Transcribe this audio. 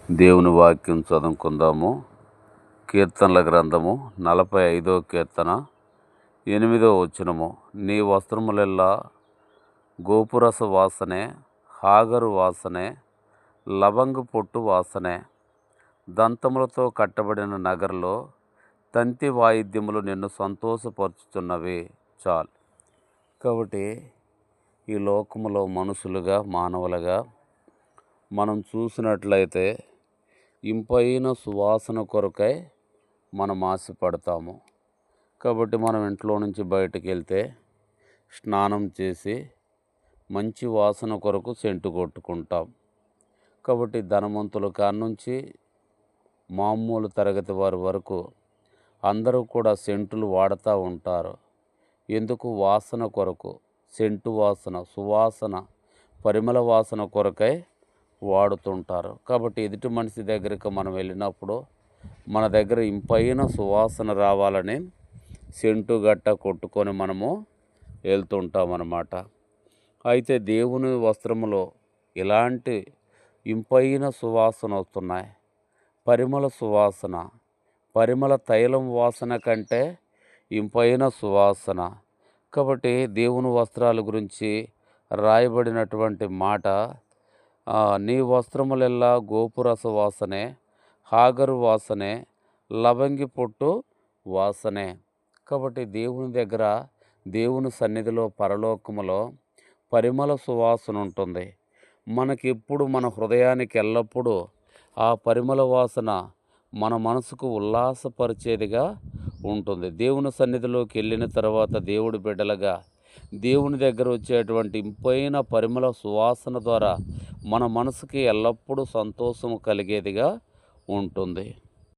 దేవుని వాక్యం చదువుకుందాము. కీర్తనల గ్రంథము 45వ కీర్తన 8వ వచనము. నీ వస్త్రములెల్లా గోపురస వాసనే, హాగరు వాసనే, లవంగు పొట్టు వాసనే. దంతములతో కట్టబడిన నగరులో తంతి వాయిద్యములు నిన్ను సంతోషపరుచుతున్నవి. చాలు. కాబట్టి ఈ లోకములో మనుషులుగా, మానవులుగా మనం చూసినట్లయితే ఇంపైన సువాసన కొరకై మనం ఆశపడతాము. కాబట్టి మనం ఇంట్లో నుంచి బయటకు వెళ్తే స్నానం చేసి మంచి వాసన కొరకు సెంటు కొట్టుకుంటాం. కాబట్టి ధనవంతుల కానుంచి మామూలు తరగతి వారి వరకు అందరూ కూడా సెంటులు వాడుతూ ఉంటారు. ఎందుకు? వాసన కొరకు. సెంటు వాసన, సువాసన, పరిమళ వాసన కొరకై వాడుతుంటారు. కాబట్టి ఎదుటి మనిషి దగ్గరికి మనం వెళ్ళినప్పుడు మన దగ్గర ఇంపైన సువాసన రావాలని సెంటు గట్ట కొట్టుకొని మనము వెళ్తుంటామన్నమాట. అయితే దేవుని వస్త్రములో ఇలాంటి ఇంపైన సువాసన వస్తున్నాయి. పరిమళ సువాసన, పరిమళ తైలం వాసన కంటే ఇంపైన సువాసన. కాబట్టి దేవుని వస్త్రాల గురించి రాయబడినటువంటి మాట, నీ వస్త్రములెల్లా గోపురస వాసనే, హాగరు వాసనే, లవంగి పొట్టు వాసనే. కాబట్టి దేవుని దగ్గర, దేవుని సన్నిధిలో, పరలోకములో పరిమళ సువాసన ఉంటుంది. మనకెప్పుడు మన హృదయానికి ఎల్లప్పుడూ ఆ పరిమళ వాసన మన మనసుకు ఉల్లాసపరిచేదిగా ఉంటుంది. దేవుని సన్నిధిలోకి వెళ్ళిన తర్వాత దేవుడి బిడ్డలుగా దేవుని దగ్గర వచ్చేటువంటి ఇంపైన పరిమళ సువాసన ద్వారా మన మనసుకి ఎల్లప్పుడూ సంతోషము కలిగేదిగా ఉంటుంది.